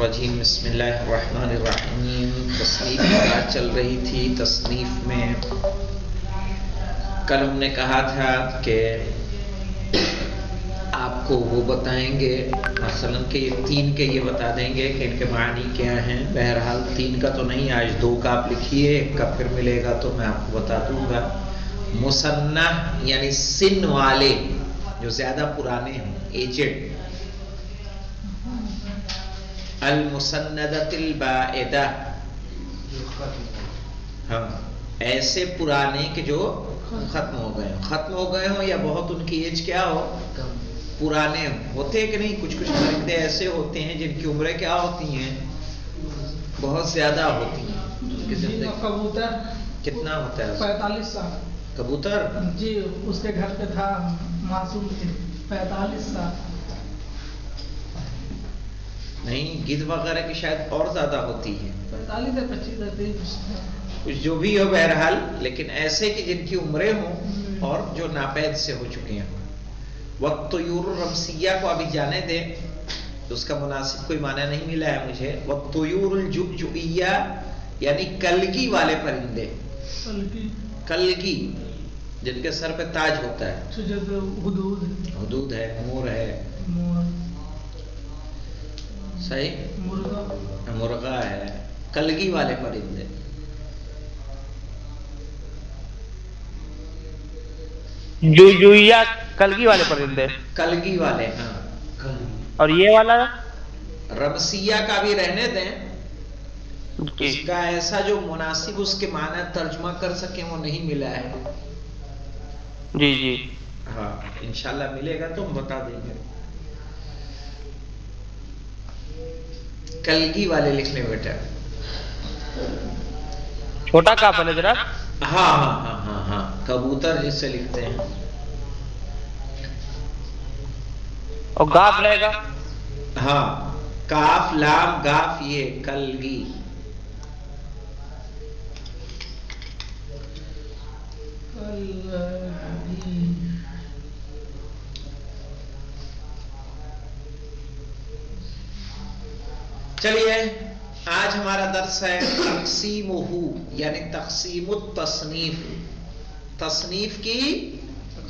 الرجیم بسم اللہ الرحمن الرحیم۔ تصنیف کی بات چل رہی تھی۔ تصنیف میں کل ہم نے کہا تھا کہ آپ کو وہ بتائیں گے، مثلا کہ یہ تین کے یہ بتا دیں گے کہ ان کے معنی کیا ہیں۔ بہرحال تین کا تو نہیں، آج دو کا آپ لکھیے، ایک کا پھر ملے گا تو میں آپ کو بتا دوں گا۔ مسنہ یعنی سن والے، جو زیادہ پرانے ہیں، ایجڈ۔ المسندۃ البائدہ، ہم ایسے پرانے کہ جو ختم ہو گئے ہوں یا بہت ان کی ایج کیا ہو، پرانے ہوتے کہ نہیں۔ کچھ پرندے ایسے ہوتے ہیں جن کی عمریں کیا ہوتی ہیں، بہت زیادہ ہوتی ہیں۔ کبوتر کتنا ہوتا ہے؟ 45 سال۔ کبوتر جی اس کے گھر پہ تھا، معصوم تھے، 45 سال۔ نہیں، گدھ وغیرہ کی شاید اور زیادہ ہوتی ہے، 45 یا 25 کچھ جو بھی ہو بہرحال، لیکن ایسے کہ جن کی عمریں ہوں اور جو ناپید سے ہو چکے ہیں۔ والطیور الرمسیہ کو ابھی جانے دیں، اس کا مناسب کوئی معنی نہیں ملا ہے مجھے۔ والطیور الجؤجؤیہ یعنی کلگی والے پرندے، کلگی جن کے سر پہ تاج ہوتا ہے، حدود ہے، مور ہے، صحیح، مرغا ہے، کلگی والے پرندے۔ جویا کلگی والے پرندے، کلگی والے، ہاں۔ اور یہ والا رمسیہ کا بھی رہنے دیں، جی اس کا ایسا جو مناسب اس کے معنی ترجمہ کر سکیں وہ نہیں ملا ہے۔ جی جی ہاں انشاءاللہ ملے گا تو ہم بتا دیں گے۔ کلگی والے لکھ لیں بیٹا۔ چھوٹا کاف ہے نا جناب؟ ہاں ہاں ہاں ہاں ہاں، کبوتر جس سے لکھتے ہیں۔ اور گاف رہے گا؟ ہاں، کاف لام گاف، یہ کلگی۔ چلیے آج ہمارا درس ہے تقسیمہ، یعنی تقسیم التصنیف، تصنیف کی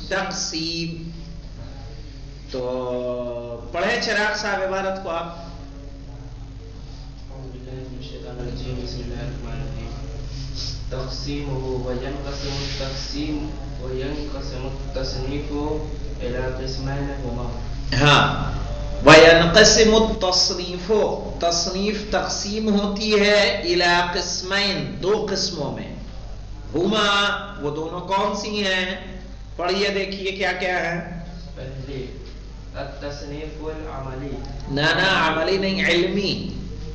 تقسیم۔ تو پڑھیں چراغ صاحب عبارت کو آپ۔ تقسیمہ وینقسم التقسیم وینقسم التصنیف الی قسمین ہما۔ ہاں، وینقسم التصنیف، تصنیف تقسیم ہوتی ہے الی قسمین، دو قسموں میں۔ ہما، وہ دونوں کون سی ہیں؟ پڑھیے دیکھیے کیا کیا ہے۔ پہلے التصنیف العملی، نا عملی نہیں، علمی۔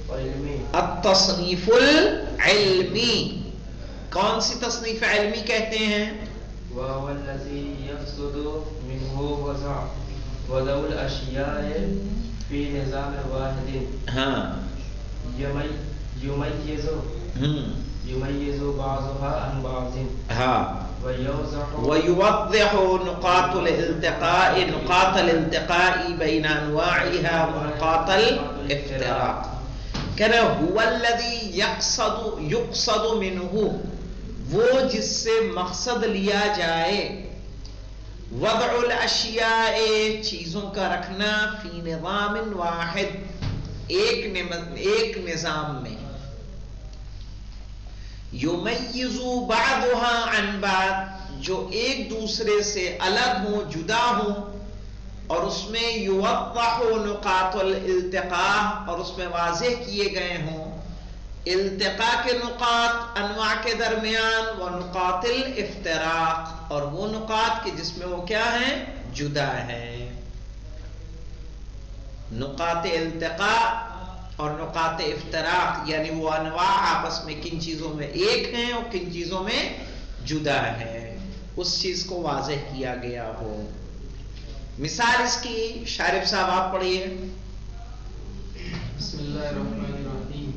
علمی، التصنیف العلمی، کون سی تصنیف علمی کہتے ہیں؟ وهو الذي يقصد منه وضع الاشیاء فی نظام واحد، ہاں یمیز بعضها عن بعض، ہاں، ويوضح نقاط الالتقاء، نقاط الالتقاء بين انواعها ونقاط الافتراق۔ کہنا هو الذي يقصد منه، وہ جس سے مقصد لیا جائے، وضع الاشیاء، چیزوں کا رکھنا، فی نظام واحد، ایک نظام میں، یمیز بعضها عن بعض، جو ایک دوسرے سے الگ ہوں، جدا ہوں، اور اس میں یوضح نقاط الالتقاء، اور اس میں واضح کیے گئے ہوں التقاء کے نقاط انواع کے درمیان، و نقاط الافتراق، اور وہ نقاط کے جس میں وہ کیا ہیں، جدا ہیں۔ نقاط التقاء اور نقاط افتراق یعنی وہ انواع آپس میں کن چیزوں میں ایک ہیں اور کن چیزوں میں جدا ہے، اس چیز کو واضح کیا گیا ہو۔ مثال اس کی شارف صاحب آپ پڑھیے۔ بسم اللہ الرحمن الرحیم۔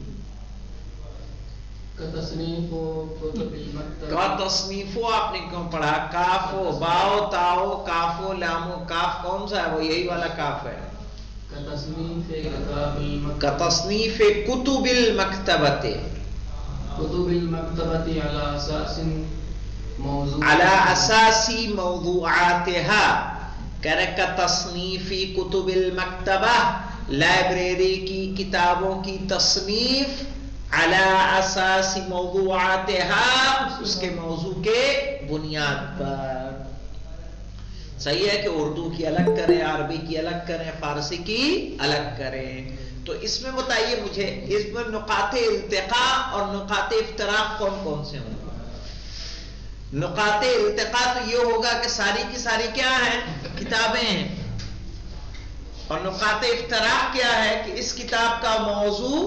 کا تصنیفو آپ نے کیوں پڑھا؟ کافو، باؤ، تاؤ، کافو، لامو، کاف کون سا ہے؟ وہ یہی والا کاف ہے۔ کتصنیف کتب المکتبۃ علی اساسی موضوعاتها، کہنے کا تصنیفی کتب المکتبہ، لائبریری کی کتابوں کی تصنیف، علی اساسی موضوعاتها، اس کے موضوع کے بنیاد پر۔ صحیح ہے کہ اردو کی الگ کریں، عربی کی الگ کریں، فارسی کی الگ کریں۔ تو اس میں بتائیے مجھے، اس میں نقاط التقاء اور نقاط افتراق کون کون سے ہوں گے؟ نقاط التقاء تو یہ ہوگا کہ ساری کی ساری کیا ہیں؟ کتابیں ہیں۔ اور نقاط افتراق کیا ہے کہ اس کتاب کا موضوع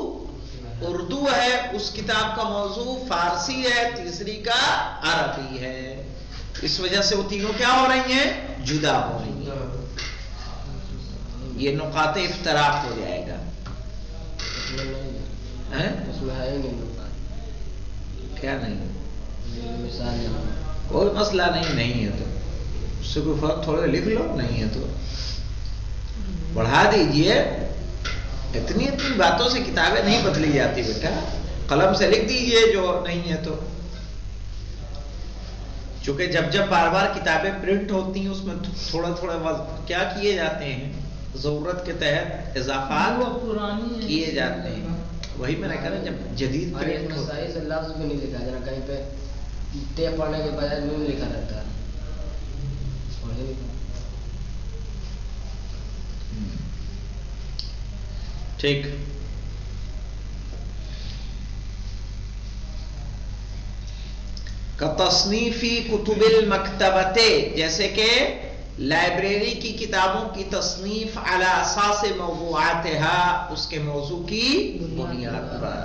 اردو ہے، اس کتاب کا موضوع فارسی ہے، تیسری کا عربی ہے۔ اس وجہ سے وہ تینوں کیا ہو رہی ہیں؟ جدا ہو رہی ہیں۔ یہ نقاط افتراق ہو جائے گا۔ کیا نہیں؟ کوئی مسئلہ نہیں ہے تو اس سے کوئی فرق، تھوڑے لکھ لو، نہیں ہے تو بڑھا دیجئے۔ اتنی باتوں سے کتابیں نہیں بدلی جاتی بیٹا، قلم سے لکھ دیجئے جو نہیں ہے تو۔ چونکہ جب بار بار کتابیں پرنٹ ہوتی ہیں، اس میں تھوڑا تھوڑا کیا کیے جاتے ہیں، ضرورت کے تحت اضافات کیے جاتے ہیں۔ وہی میں نے کہا جب جدید پرنٹ مسائل سے لفظ بھی نہیں لکھا جانا، کہیں پہ ٹے پڑھنے کے بجائے نون لکھا رہتا ہے۔ ٹھیک، کتصنیفی کتب المکتبۃ، جیسے کہ لائبریری کی کتابوں کی تصنیف علی اساس موضوعاتها، اس کے موضوع کی بنیاد پر۔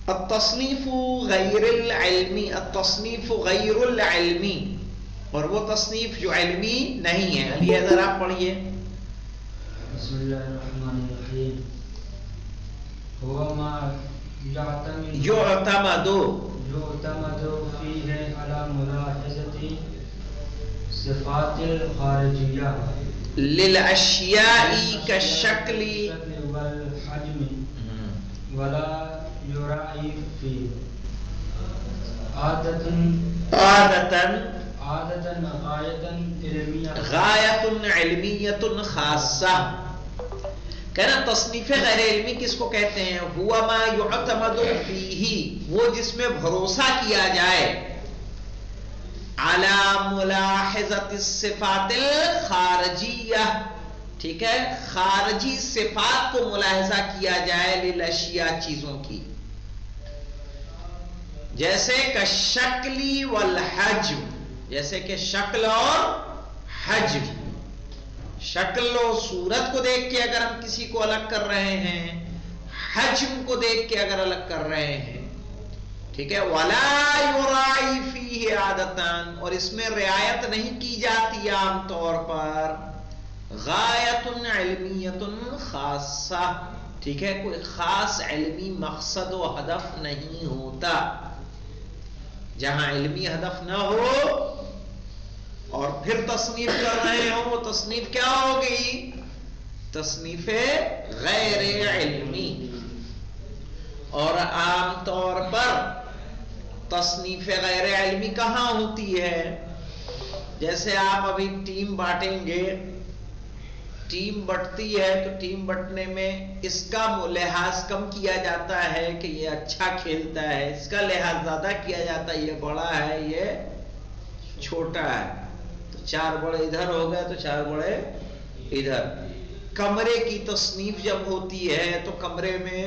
التصنیف غیر العلمی، التصنیف غیر العلمی، اور وہ تصنیف جو علمی نہیں ہے۔ علی ادھر آپ پڑھیے۔ بسم اللہ الرحمن الرحیم۔ هو ما یعتمد فیہ علی ملاحظۃ صفات الخارجیہ للاشیاء کالشکل والحجم ولا یراعی فیہ غایت علمیت خاصہ۔ کہنا تصنیف غیر علمی کس کو کہتے ہیں؟ ہوا ما یعتمد فیہ، وہ جس میں بھروسہ کیا جائے، علی ملاحظۃ الصفات الخارجیہ، ٹھیک ہے، خارجی صفات کو ملاحظہ کیا جائے، للاشیاء چیزوں کی، جیسے کہ شکل والحجم، جیسے کہ شکل اور حجم۔ شکل و صورت کو دیکھ کے اگر ہم کسی کو الگ کر رہے ہیں، حجم کو دیکھ کے اگر الگ کر رہے ہیں، ٹھیک ہے، ولا یراعی فیہ عادتان، اور اس میں رعایت نہیں کی جاتی عام طور پر، غایت علمیت خاصہ، ٹھیک ہے، کوئی خاص علمی مقصد و ہدف نہیں ہوتا۔ جہاں علمی ہدف نہ ہو اور پھر تصنیف کر رہے ہوں، وہ تصنیف کیا ہوگی؟ تصنیف غیر علمی۔ اور عام طور پر تصنیف غیر علمی کہاں ہوتی ہے؟ جیسے آپ ابھی ٹیم بانٹیں گے، ٹیم بٹتی ہے تو ٹیم بٹنے میں اس کا لحاظ کم کیا جاتا ہے کہ یہ اچھا کھیلتا ہے، اس کا لحاظ زیادہ کیا جاتا ہے یہ بڑا ہے یہ چھوٹا ہے، تو 4 بڑے ادھر ہو گئے تو 4 بڑے ادھر۔ کمرے کی تصنیف جب ہوتی ہے تو کمرے میں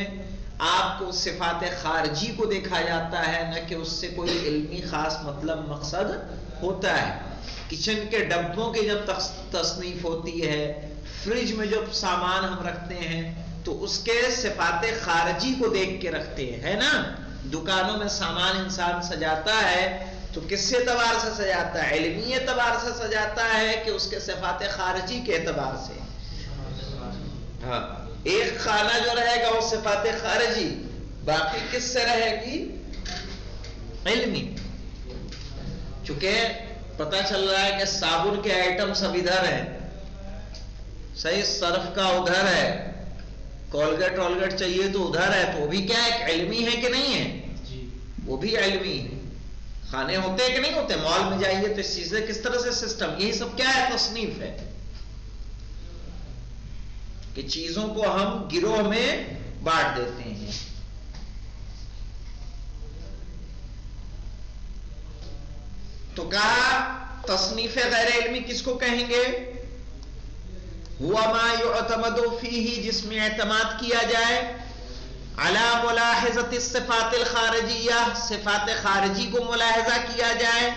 آپ کو صفات خارجی کو دیکھا جاتا ہے، نہ کہ اس سے کوئی علمی خاص مطلب مقصد ہوتا ہے۔ کچن کے ڈبوں کی جب تصنیف ہوتی ہے، فریج میں جب سامان ہم رکھتے ہیں تو اس کے صفات خارجی کو دیکھ کے رکھتے ہیں، ہے نا۔ دکانوں میں سامان انسان سجاتا ہے تو کس اعتبار سے سجاتا ہے؟ علمی اعتبار سے سجاتا ہے کہ اس کے صفات خارجی کے اعتبار سے؟ ہاں، ایک خانہ جو رہے گا وہ صفات خارجی، باقی کس سے رہے گی؟ علمی۔ چونکہ پتہ چل رہا ہے کہ صابن کے آئٹم سب ادھر ہیں، صحیح صرف کا ادھر ہے، کولگیٹ وولگیٹ چاہیے تو ادھر ہے، تو وہ بھی کیا ایک علمی ہے کہ نہیں ہے؟ وہ بھی علمی ہے۔ کھانے ہوتے ہیں کہ نہیں ہوتے؟ مال میں جائیے تو اس چیزیں کس طرح سے سسٹم، یہی سب کیا ہے؟ تصنیف ہے کہ چیزوں کو ہم گروہ میں بانٹ دیتے ہیں۔ تو کہا تصنیف غیر علمی کس کو کہیں گے؟ ہوا ما یعتمد فیہ، جس میں اعتماد کیا جائے، علی ملاحظۃ الصفات الخارجیہ، صفات خارجی کو ملاحظہ کیا جائے،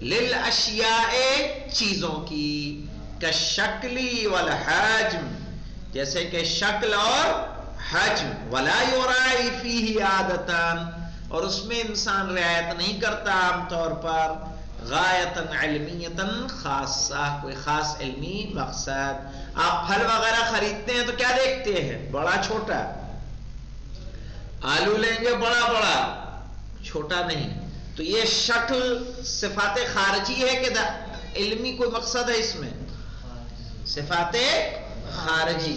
للاشیاء، چیزوں کی، کالشکل والحجم، جیسے کہ شکل اور حجم، ولا یراعی فیہ عادتان، اور اس میں انسان رعایت نہیں کرتا عام طور پر، غایتاً علمیتاً خاصہ، کوئی خاص علمی مقصد۔ آپ پھل وغیرہ خریدتے ہیں تو کیا دیکھتے ہیں؟ بڑا چھوٹا، آلو لیں گے بڑا بڑا، چھوٹا نہیں۔ تو یہ شکل صفات خارجی ہے کہ علمی کوئی مقصد ہے اس میں؟ صفات خارجی۔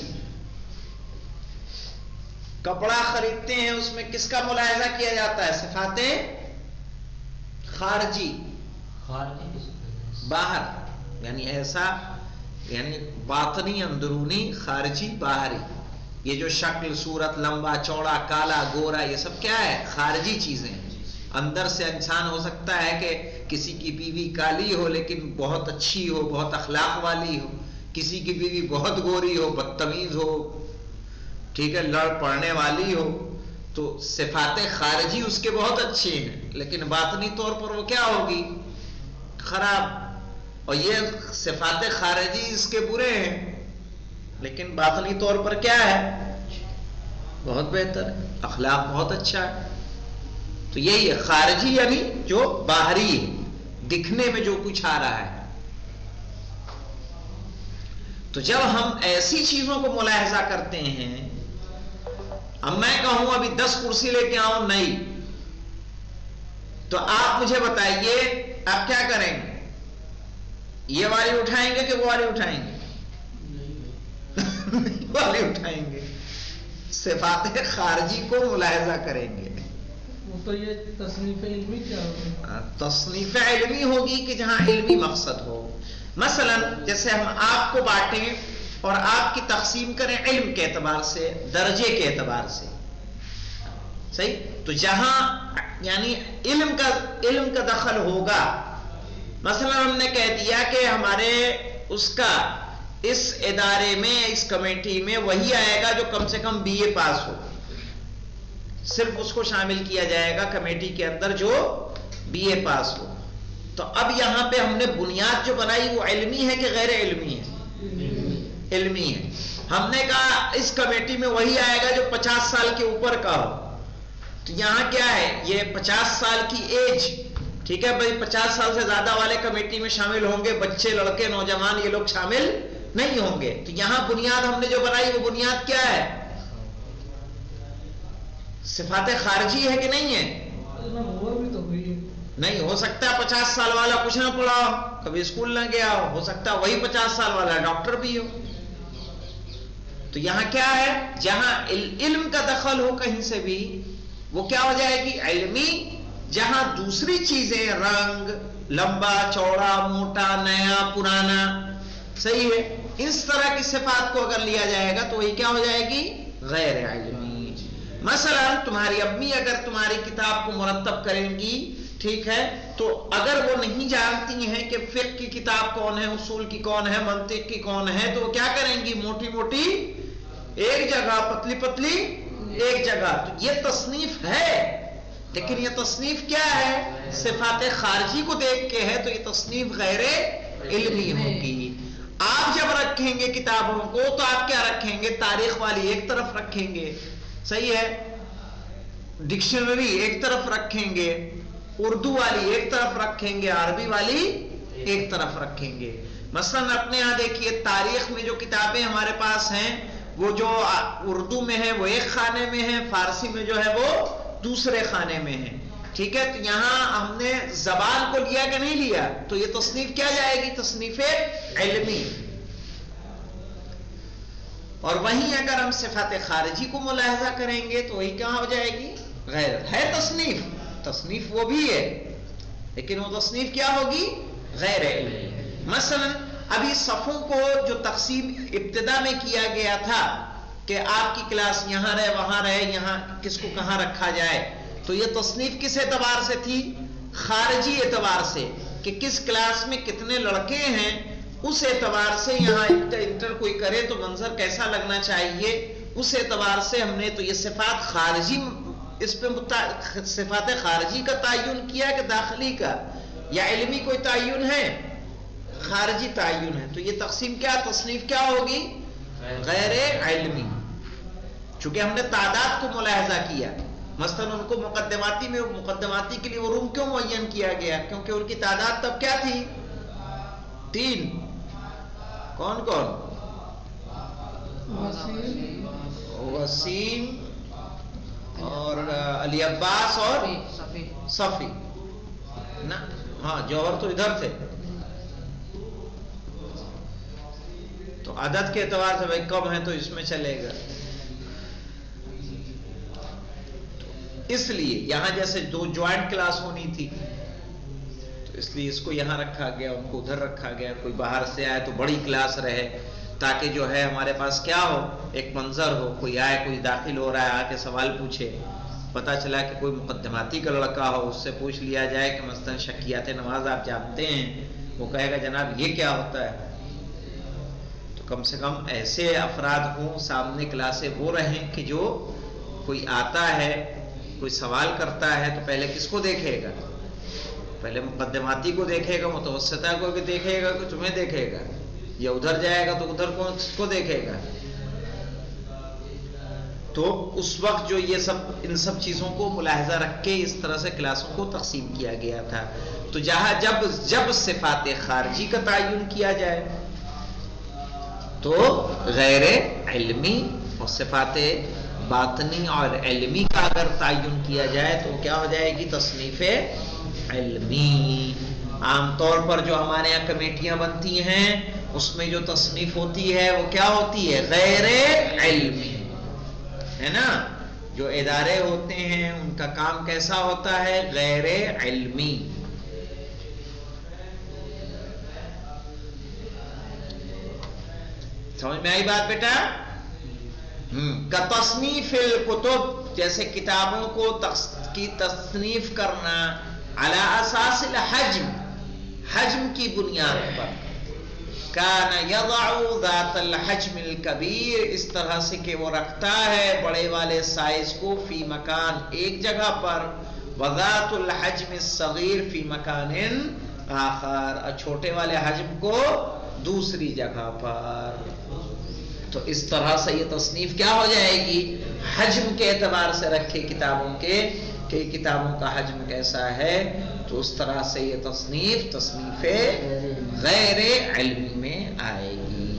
کپڑا خریدتے ہیں، اس میں کس کا ملاحظہ کیا جاتا ہے؟ صفات خارجی، باہر، یعنی ایسا، یعنی باطنی اندرونی، خارجی باہری۔ یہ جو شکل، صورت، لمبا چوڑا، کالا گورا، یہ سب کیا ہے؟ خارجی چیزیں۔ اندر سے انسان ہو سکتا ہے کہ کسی کی بیوی کالی ہو لیکن بہت اچھی ہو، بہت اخلاق والی ہو، کسی کی بیوی بہت گوری ہو، بدتمیز ہو، ٹھیک ہے، لڑ پڑنے والی ہو، تو صفات خارجی اس کے بہت اچھے ہیں لیکن باطنی طور پر وہ کیا ہوگی؟ خراب۔ اور یہ صفات خارجی اس کے برے ہیں لیکن باطنی طور پر کیا ہے؟ بہت بہتر ہے، اخلاق بہت اچھا ہے۔ تو یہی ہے خارجی، یعنی جو باہری ہے، دکھنے میں جو کچھ آ رہا ہے۔ تو جب ہم ایسی چیزوں کو ملاحظہ کرتے ہیں، اب میں کہوں ابھی 10 کرسی لے کے آؤں نہیں، تو آپ مجھے بتائیے آپ کیا کریں گے؟ یہ والی اٹھائیں گے کہ وہ والی اٹھائیں گے؟ والی اٹھائیں گے۔ صفات خارجی کو ملاحظہ کریں گے۔ وہ تو یہ تصنیف علمی کیا ہوگی؟ تصنیف علمی ہوگی کہ جہاں علمی مقصد ہو۔ مثلا جیسے ہم آپ کو بانٹیں اور آپ کی تقسیم کریں علم کے اعتبار سے، درجے کے اعتبار سے، صحیح؟ تو جہاں یعنی علم کا دخل ہوگا، مثلا ہم نے کہہ دیا کہ ہمارے اس ادارے میں، اس کمیٹی میں وہی آئے گا جو کم سے کم BA پاس ہو، صرف اس کو شامل کیا جائے گا کمیٹی کے اندر جو BA پاس ہو۔ تو اب یہاں پہ ہم نے بنیاد جو بنائی وہ علمی ہے کہ غیر علمی ہے؟ علمی ہے۔ ہم نے کہا اس کمیٹی میں وہی آئے گا جو 50 سال کے اوپر کا ہو، تو یہاں کیا ہے؟ یہ 50 سال کی ایج، ٹھیک ہے بھائی، 50 سال سے زیادہ والے کمیٹی میں شامل ہوں گے، بچے، لڑکے، نوجوان، یہ لوگ شامل نہیں ہوں گے۔ تو یہاں بنیاد ہم نے جو بنائی وہ بنیاد کیا ہے؟ صفات خارجی ہے کہ نہیں ہے؟ بھی تو ہوئی ہے۔ نہیں ہو سکتا 50 سال والا کچھ نہ پڑھا ہو، کبھی اسکول نہ گیا ہو سکتا وہی 50 سال والا ڈاکٹر بھی ہو۔ تو یہاں کیا ہے؟ جہاں علم کا دخل ہو کہیں سے بھی، وہ کیا ہو جائے گی؟ علمی۔ جہاں دوسری چیزیں، رنگ، لمبا چوڑا، موٹا، نیا پرانا، صحیح ہے، اس طرح کی صفات کو اگر لیا جائے گا تو وہی کیا ہو جائے گی؟ غیر علمی۔ مثلا تمہاری امی اگر تمہاری کتاب کو مرتب کریں گی، ٹھیک ہے، تو اگر وہ نہیں جانتی ہیں کہ فقہ کی کتاب کون ہے، اصول کی کون ہے، منطق کی کون ہے، تو وہ کیا کریں گی؟ موٹی موٹی ایک جگہ، پتلی پتلی ایک جگہ۔ تو یہ تصنیف ہے، لیکن یہ تصنیف کیا ہے؟ صفات خارجی کو دیکھ کے ہے، تو یہ تصنیف غیر علمی ہوگی۔ آپ جب رکھیں گے کتابوں کو تو آپ کیا رکھیں گے؟ تاریخ والی ایک طرف رکھیں گے، صحیح ہے، ڈکشنری ایک طرف رکھیں گے، اردو والی ایک طرف رکھیں گے، عربی والی ایک طرف رکھیں گے۔ مثلا اپنے یہاں دیکھیے تاریخ میں جو کتابیں ہمارے پاس ہیں، وہ جو اردو میں ہے وہ ایک خانے میں ہے، فارسی میں جو ہے وہ دوسرے خانے میں ہے، ٹھیک ہے۔ تو یہاں ہم نے زبان کو لیا کہ نہیں لیا؟ تو یہ تصنیف کیا جائے گی؟ تصنیف علمی۔ اور وہیں اگر ہم صفات خارجی کو ملاحظہ کریں گے تو وہی کہاں ہو جائے گی؟ غیر ہے تصنیف، تصنیف وہ بھی ہے لیکن وہ تصنیف کیا ہوگی؟ غیر علمی۔ مثلا ابھی صفوں کو جو تقسیم ابتدا میں کیا گیا تھا کہ آپ کی کلاس یہاں رہے وہاں رہے، یہاں کس کو کہاں رکھا جائے، تو یہ تصنیف کس اعتبار سے تھی؟ خارجی اعتبار سے، کہ کس کلاس میں کتنے لڑکے ہیں اس اعتبار سے یہاں انٹر کوئی کرے تو منظر کیسا لگنا چاہیے، اس اعتبار سے ہم نے تو یہ صفات خارجی، اس پہ صفات خارجی کا تعین کیا کہ داخلی کا، یا علمی کوئی تعین ہے؟ خارجی تعین ہے۔ تو یہ تقسیم کیا، تصنیف کیا ہوگی؟ غیر علمی، چونکہ ہم نے تعداد کو ملاحظہ کیا۔ مثلا ان کو مقدماتی کے لیے وہ روم کیوں معین کیا گیا؟ کیونکہ ان کی تعداد تب کیا تھی؟ 3۔ کون کون؟ وسیم اور علی عباس اور صفی نا، ہاں جوہر تو ادھر تھے، تو عدد کے اعتبار سے بھائی کم ہے تو اس میں چلے گا۔ اس لیے یہاں جیسے 2 جوائنٹ کلاس ہونی تھی تو اس لیے اس کو یہاں رکھا گیا، ان کو ادھر رکھا گیا۔ کوئی باہر سے آئے تو بڑی کلاس رہے تاکہ جو ہے ہمارے پاس کیا ہو، ایک منظر ہو، کوئی آئے، کوئی داخل ہو رہا ہے آ کے سوال پوچھے، پتہ چلا کہ کوئی مقدماتی کا لڑکا ہو، اس سے پوچھ لیا جائے کہ مثلا شکیات نماز آپ جانتے ہیں، وہ کہے گا جناب یہ کیا ہوتا ہے۔ تو کم سے کم ایسے افراد ہوں سامنے، کلاسیں وہ رہیں کہ جو کوئی آتا ہے کوئی سوال کرتا ہے تو پہلے کس کو دیکھے گا؟ پہلے مقدماتی کو دیکھے گا، متوسطہ کو بھی دیکھے گا کہ تمہیں دیکھے گا، یا ادھر جائے گا تو ادھر کس کو دیکھے گا؟ تو اس وقت جو یہ سب ان سب چیزوں کو ملاحظہ رکھ کے اس طرح سے کلاسوں کو تقسیم کیا گیا تھا۔ تو جہاں جب صفات خارجی کا تعین کیا جائے تو غیر علمی، اور صفات باطنی اور علمی کا اگر تعین کیا جائے تو کیا ہو جائے گی؟ تصنیف علمی۔ عام طور پر جو ہمارے یہاں کمیٹیاں بنتی ہیں اس میں جو تصنیف ہوتی ہے وہ کیا ہوتی ہے؟ غیر علمی، ہے نا۔ جو ادارے ہوتے ہیں ان کا کام کیسا ہوتا ہے؟ غیر علمی۔ سمجھ میں آئی بات بیٹا؟ تصنیف الکتب، جیسے کتابوں کو کی تصنیف کرنا، علی اساس الحجم، حجم کی بنیاد پر، کان یضع ذات الحجم الکبیر، اس طرح سے کہ وہ رکھتا ہے بڑے والے سائز کو، فی مکان ایک جگہ پر، وذات الحجم الصغیر فی مکان آخر، اور چھوٹے والے حجم کو دوسری جگہ پر۔ تو اس طرح سے یہ تصنیف کیا ہو جائے گی؟ حجم کے اعتبار سے رکھے کتابوں کے کہ کتابوں کا حجم کیسا ہے، تو اس طرح سے یہ تصنیف غیر علمی میں آئے گی۔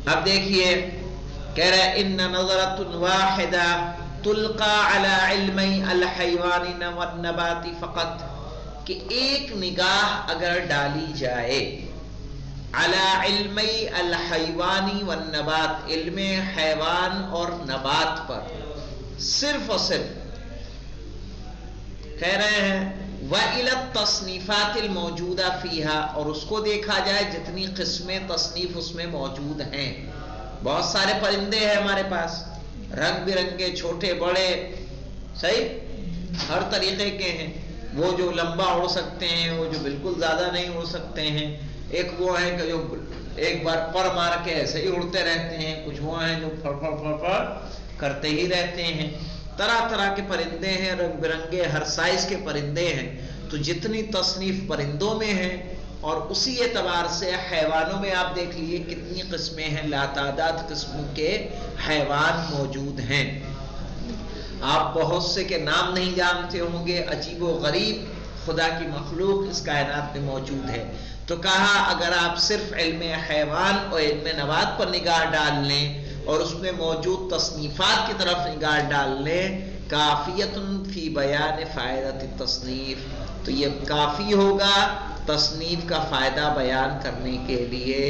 اب دیکھیے کہہ رہا ہے ان نظرۃ واحدہ تلقى على علمی الحیوان والنبات فقط، کہ ایک نگاہ اگر ڈالی جائے علی علمی الحیوانی والنبات، علم حیوان اور نبات پر، صرف اور صرف کہہ رہے ہیں وَإِلَى التصنیفات الموجودہ فیہا، اور اس کو دیکھا جائے جتنی قسمیں تصنیف اس میں موجود ہیں۔ بہت سارے پرندے ہیں ہمارے پاس، رنگ برنگے، چھوٹے بڑے، صحیح ہر طریقے کے ہیں، وہ جو لمبا اڑ سکتے ہیں، وہ جو بالکل زیادہ نہیں اڑ سکتے ہیں، ایک وہ ہے کہ جو ایک بار پر مار کے ایسے ہی اڑتے رہتے ہیں، کچھ وہ ہیں جو پھڑ پھڑ پھڑ پھڑ کرتے ہی رہتے ہیں۔ طرح طرح کے پرندے ہیں، رنگ برنگے، ہر سائز کے پرندے ہیں۔ تو جتنی تصنیف پرندوں میں ہیں، اور اسی اعتبار سے حیوانوں میں آپ دیکھ لیجیے کتنی قسمیں ہیں، لاتعداد قسموں کے حیوان موجود ہیں۔ آپ بہت سے کے نام نہیں جانتے ہوں گے، عجیب و غریب خدا کی مخلوق اس کائنات میں موجود ہے۔ تو کہا اگر آپ صرف علم حیوان اور علم نبات پر نگاہ ڈال لیں اور اس میں موجود تصنیفات کی طرف نگاہ ڈال لیں، کافیۃ فی بیان فائدۃ التصنیف، تو یہ کافی ہوگا تصنیف کا فائدہ بیان کرنے کے لیے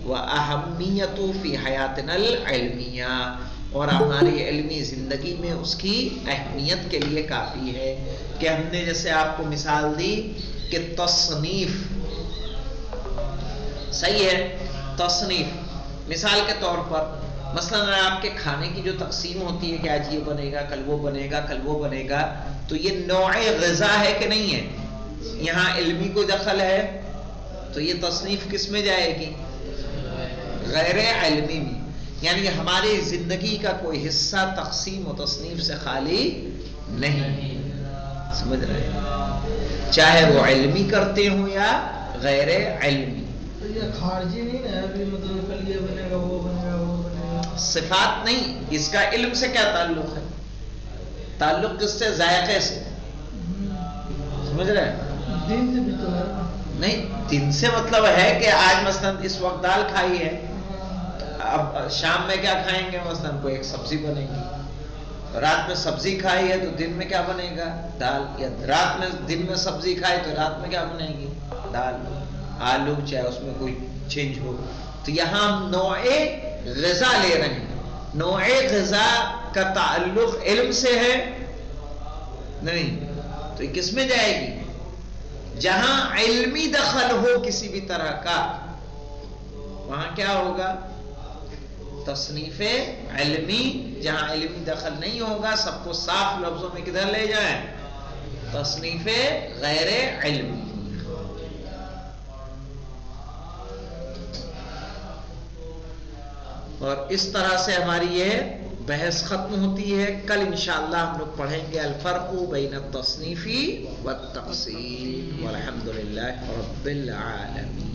وَأَهَمِّيَّةُ فِي حَيَاتِنَا الْعِلْمِيَّةِ، اور ہماری علمی زندگی میں اس کی اہمیت کے لیے کافی ہے کہ ہم نے جیسے آپ کو مثال دی کہ تصنیف صحیح ہے، تصنیف مثال کے طور پر مثلا آپ کے کھانے کی جو تقسیم ہوتی ہے کہ آج یہ بنے گا، کل وہ بنے گا، کل وہ بنے گا، تو یہ نوع غذا ہے کہ نہیں ہے؟ یہاں علمی کوئی دخل ہے تو یہ تصنیف کس میں جائے گی؟ غیر علمی میں، یعنی ہماری زندگی کا کوئی حصہ تقسیم و تصنیف سے خالی نہیں، سمجھ رہے ہیں؟ چاہے وہ علمی کرتے ہوں یا غیر علمی۔ تو یہ خارجی نہیں ہے ابھی، مطلب کل یہ بنے گا، وہ بنے گا، وہ بنے گا، صفات نہیں، اس کا علم سے کیا تعلق ہے؟ تعلق کس سے؟ ذائقے سے، سمجھ رہے ہیں؟ دین سے بھی تو ہے نہیں، دن سے مطلب ہے کہ آج مثلا اس وقت دال کھائی ہے، اب شام میں کیا کھائیں گے؟ مثلا کوئی ایک سبزی بنے گی، رات میں سبزی کھائی ہے تو دن میں کیا بنے گا؟ دال، یا رات میں دن میں سبزی کھائی تو رات میں کیا بنے گی؟ دال، آلو، چاہے اس میں کوئی چینج ہو۔ تو یہاں ہم نوع غذا لے رہے ہیں، نوع غذا کا تعلق علم سے ہے نہیں، تو یہ کس میں جائے گی؟ جہاں علمی دخل ہو کسی بھی طرح کا وہاں کیا ہوگا؟ تصنیف علمی۔ جہاں علمی دخل نہیں ہوگا، سب کو صاف لفظوں میں کدھر لے جائیں؟ تصنیف غیر علمی۔ اور اس طرح سے ہماری یہ بحث ختم ہوتی ہے۔ کل انشاءاللہ ہم لوگ پڑھیں گے الفرق بین التصنیف والتقسیم، والحمدللہ رب العالمین۔